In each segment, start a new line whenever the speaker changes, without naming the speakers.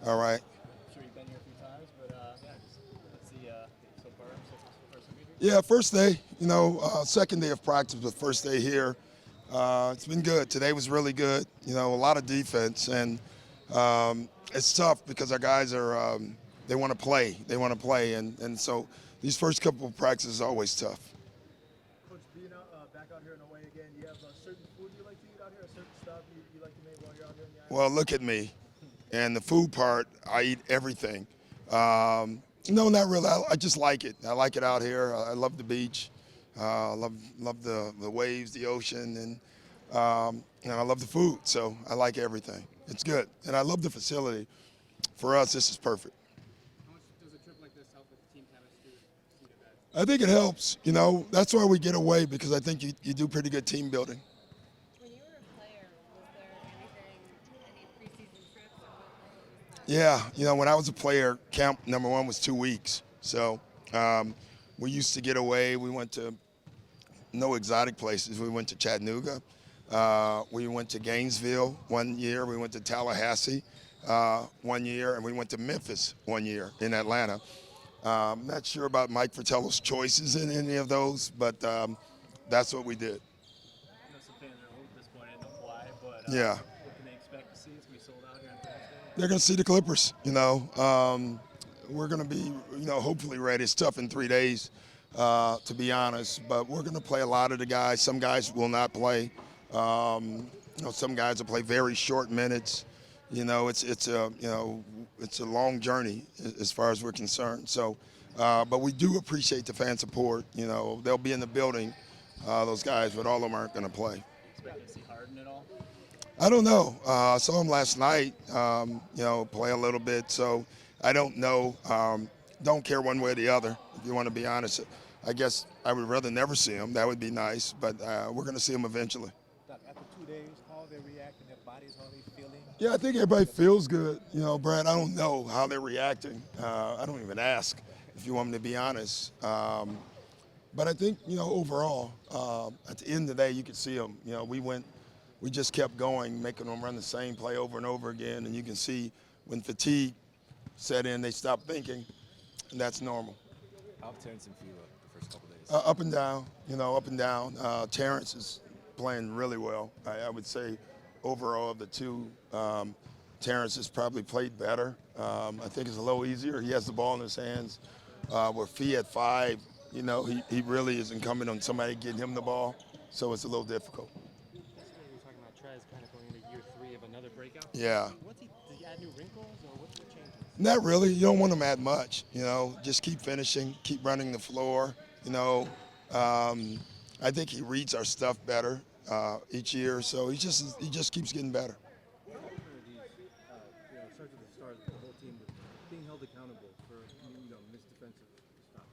All right.
I'm sure you've been here a few times, but yeah, just let's see so far so good here.
Yeah, first day, second day of practice, but first day here. It's been good. Today was really good. A lot of defense, and it's tough because our guys they want to play. They want to play, and so these first couple of practices are always tough.
Coach, being back out here in Hawaii again, do you have a certain food you like to eat out here, a certain stuff you like to make while you're out here in the island?
Well, look at me, and the food part, I eat everything. No, not really. I just like it. I like it out here. I love the beach. Love the waves, the ocean, and I love the food. So I like everything. It's good, and I love the facility. For us, this is perfect.
How much does a trip like this help with team chemistry?
I think it helps. That's why we get away because I think you do pretty good team building.
When you were a player, was there any preseason trips or what was that?
Yeah, when I was a player, camp number one was 2 weeks. So we used to get away. We went to no exotic places. We went to Chattanooga. We went to Gainesville one year. We went to Tallahassee one year, and we went to Memphis one year in Atlanta. Not sure about Mike Fratello's choices in any of those, but that's what we did.
I know some fans are a little disappointed in the fly, but
Yeah,
what can they expect to see? It's gonna be sold out here on Thursday.
they're going to see the Clippers. We're going to be, hopefully ready. It's tough in 3 days, to be honest, but we're going to play a lot of the guys. Some guys will not play. Some guys will play very short minutes. It's a long journey as far as we're concerned. So, but we do appreciate the fan support. They'll be in the building, those guys, but all of them aren't going to play.
Expect to see Harden at all?
I don't know. I saw him last night, play a little bit. So I don't know. Don't care one way or the other, if you want to be honest. I guess I would rather never see him. That would be nice, but we're going to see him eventually.
Doc, after 2 days, how are they reacting? Their bodies, how are they feeling?
Yeah, I think everybody feels good. Brad, I don't know how they're reacting. I don't even ask, if you want me to be honest. But I think, overall, at the end of the day, you can see them. We just kept going, making them run the same play over and over again. And you can see when fatigue set in, they stop thinking, and that's normal.
How Terrence and Fila the first couple days?
Up and down, up and down. Terrence is playing really well. I would say overall of the two, Terrence has probably played better. I think it's a little easier. He has the ball in his hands. Where Fee at 5, he really is incumbent on somebody getting him the ball, so it's a little difficult.
Yesterday we were talking about Trez kind of going into year 3 of another breakout.
Yeah.
Does he add new wrinkles or what's the changes?
Not really. You don't want him at much. Just keep finishing, keep running the floor. I think he reads our stuff better each year, so he just keeps getting better.
Starts with the stars, the whole team, being held accountable for missed defensive stuff.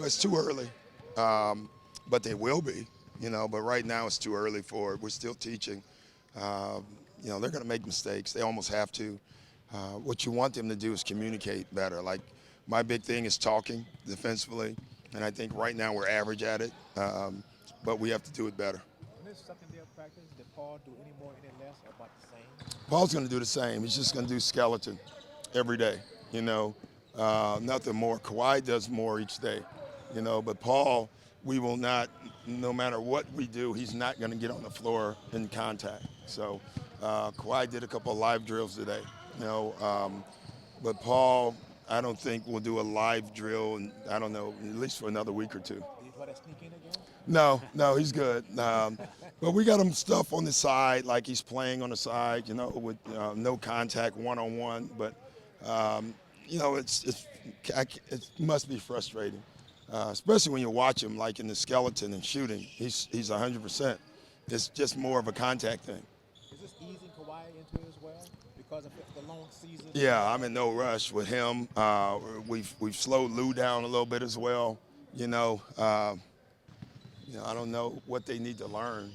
It's too early, but they will be. But right now it's too early for it. We're still teaching. They're going to make mistakes. They almost have to. What you want them to do is communicate better. Like my big thing is talking defensively, and I think right now we're average at it, but we have to do it better.
On this second day of practice, did Paul do any more, any less, or about the same?
Paul's going to do the same. He's just going to do skeleton every day. Nothing more. Kawhi does more each day. But Paul, we will not. No matter what we do, he's not going to get on the floor in contact. So Kawhi did a couple of live drills today. But Paul, I don't think we'll do a live drill, and I don't know, at least for another week or two.
Did he try to sneak in again?
No, he's good. But we got him stuff on the side, like he's playing on the side, with no contact, one-on-one. But it must be frustrating, especially when you watch him, like in the skeleton and shooting. He's 100%. It's just more of a contact thing.
Is this easing Kawhi into it as well because of the long season?
Yeah, I'm in no rush with him. We've slowed Lou down a little bit as well. I don't know what they need to learn.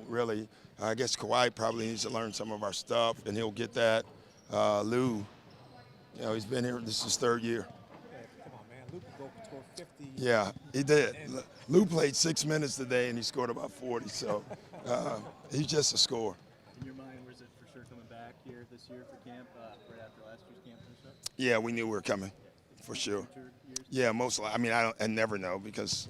Really, I guess Kawhi probably needs to learn some of our stuff, and he'll get that. Lou, he's been here. This is his 3rd year.
Yeah, come on, man. Luke could go score 50.
Yeah, he did. Lou played 6 minutes today, and he scored about 40. So he's just a scorer.
In your mind, was it for sure coming back here this year for camp, right after last year's camp?
Yeah, we knew we were coming, for sure. Yeah, most likely. I mean, I never know because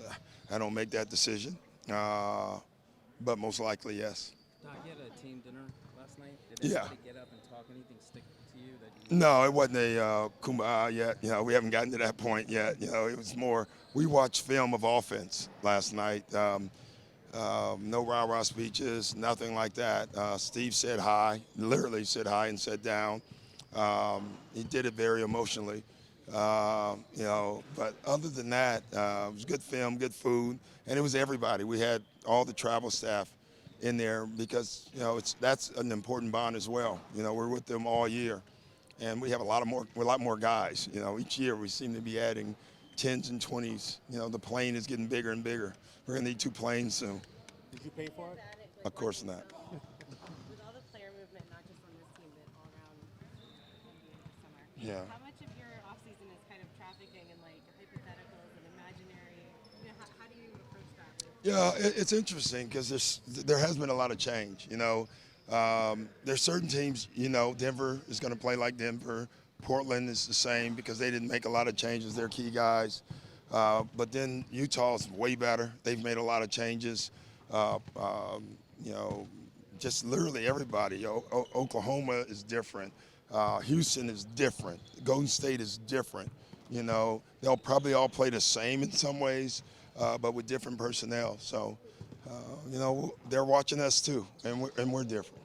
I don't make that decision. But most likely, yes.
Doc, you had a team dinner last night. Did
Yeah.
anybody get up and talk? Anything stick to you that you?
No, it wasn't a kumbaya yet. You know, we haven't gotten to that point yet. You know, it was more. We watched film of offense last night. No rah-rah speeches, nothing like that. Steve said hi, literally said hi and sat down. He did it very emotionally. You know, but other than that, it was good film, good food, and it was everybody. We had all the travel staff in there because you know that's an important bond as well. You know, we're with them all year, and we have a lot more guys. You know, each year we seem to be adding 10s and 20s. You know, the plane is getting bigger and bigger. We're gonna need 2 planes soon.
Did you pay for it?
Of course not.
With all the player movement, not just on this team, but all around NBA this summer.
Yeah.
How much of your offseason is kind of trafficking and like hypotheticals and imaginary? You know, how do you approach that?
Yeah, it's interesting because there has been a lot of change. You know, there's certain teams. You know, Denver is going to play like Denver. Portland is the same because they didn't make a lot of changes. They're key guys. But then Utah's way better. They've made a lot of changes. You know, just literally everybody. Oklahoma is different. Houston is different. Golden State is different. You know, they'll probably all play the same in some ways, but with different personnel. So, you know, they're watching us too, and we're different.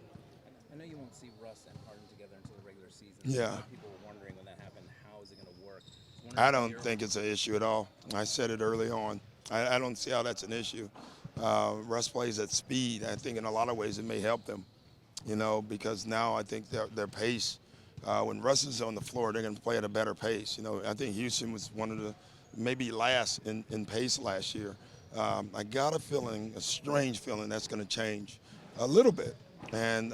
I know you won't see Russ and Harden together until the regular season.
Yeah.
A lot of people were wondering when that happened, how is it going to work?
I don't think it's an issue at all. I said it early on. I don't see how that's an issue. Russ plays at speed. I think in a lot of ways it may help them, you know, because now I think their pace, when Russ is on the floor, they're going to play at a better pace. You know, I think Houston was one of the maybe last in pace last year. I got a strange feeling that's going to change a little bit, and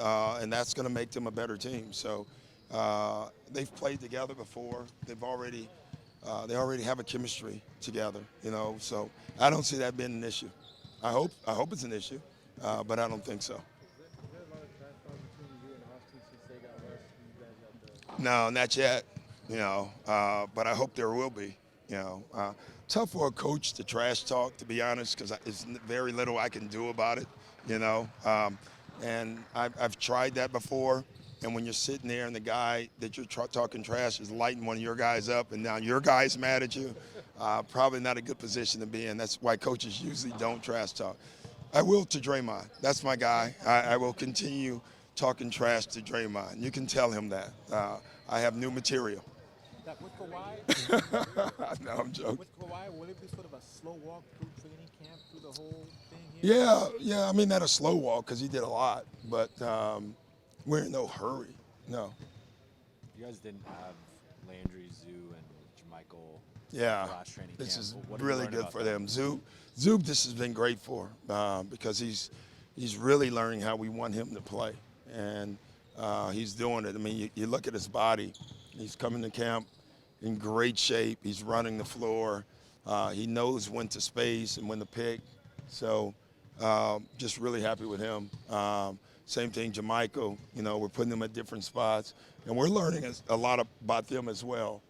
that's going to make them a better team. So they've played together before. They already have a chemistry together, you know. So I don't see that being an issue. I hope it's an issue, but I don't think so.
Is there a lot of trash talk between you and Austin since they got Russ and you guys got the?
No, not yet, you know, but I hope there will be, you know. Tough for a coach to trash talk, to be honest, because there's very little I can do about it, you know. And I've tried that before, and when you're sitting there and the guy that you're talking trash is lighting one of your guys up, and now your guy's mad at you, probably not a good position to be in. That's why coaches usually don't trash talk. I will to Draymond. That's my guy. I will continue talking trash to Draymond. You can tell him that. I have new material.
That with Kawhi,
No, I'm joking.
with Kawhi, will it be sort of a slow walk through training camp, through the whole thing here?
Yeah. I mean, not a slow walk because he did a lot, but we're in no hurry. No.
You guys didn't have Landry, Zoo, and Jermichael
Yeah.
last training
This
camp.
is
What have you
really
learned
good
about
for
them?
them. Zoop, this has been great for because he's really learning how we want him to play, and he's doing it. I mean, you look at his body. He's coming to camp in great shape. He's running the floor. He knows when to space and when to pick. So just really happy with him. Same thing, Jermichael. You know, we're putting them at different spots, and we're learning a lot about them as well.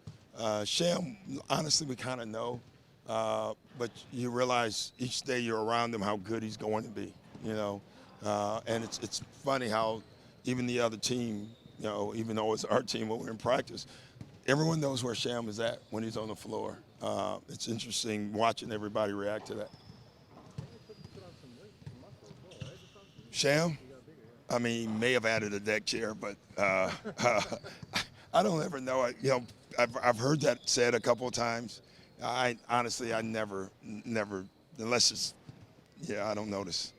Sham, honestly, we kind of know, but you realize each day you're around him how good he's going to be. You know, and it's funny how even the other team, you know, even though it's our team when we're in practice, everyone knows where Sham is at when he's on the floor. It's interesting watching everybody react to that. Sham? I mean, he may have added a deck chair, but I don't ever know. You know, I've heard that said a couple of times. I honestly, I never, unless it's, I don't notice.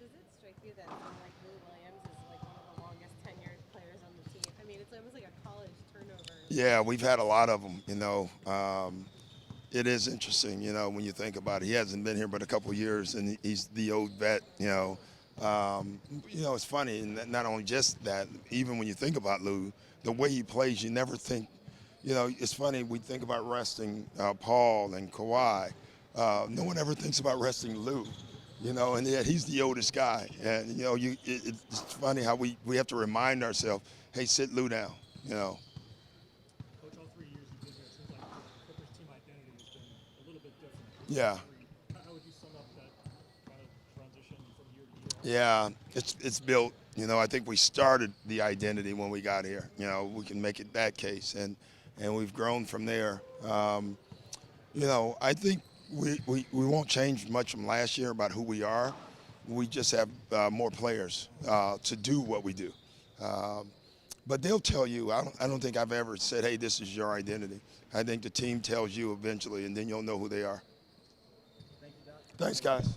Does it strike you that someone like Lou Williams is like one of the longest tenured players on the team? I mean, it's almost like a college turnover.
Yeah, we've had a lot of them, you know. It is interesting, you know, when you think about it. He hasn't been here but a couple of years, and he's the old vet, you know. It's funny, and not only just that, even when you think about Lou, the way he plays, you never think, you know, it's funny, we think about resting Paul and Kawhi. No one ever thinks about resting Lou, you know, and yet he's the oldest guy. And, you know, it's funny how we have to remind ourselves, hey, sit Lou down, you know.
Coach, also
Yeah.
How would you sum up that kind of transition from year to year?
Yeah, it's built. You know, I think we started the identity when we got here. You know, we can make it that case, and we've grown from there. You know, I think we won't change much from last year about who we are. We just have more players to do what we do. But they'll tell you. I don't think I've ever said, "Hey, this is your identity." I think the team tells you eventually, and then you'll know who they are. Thanks, guys.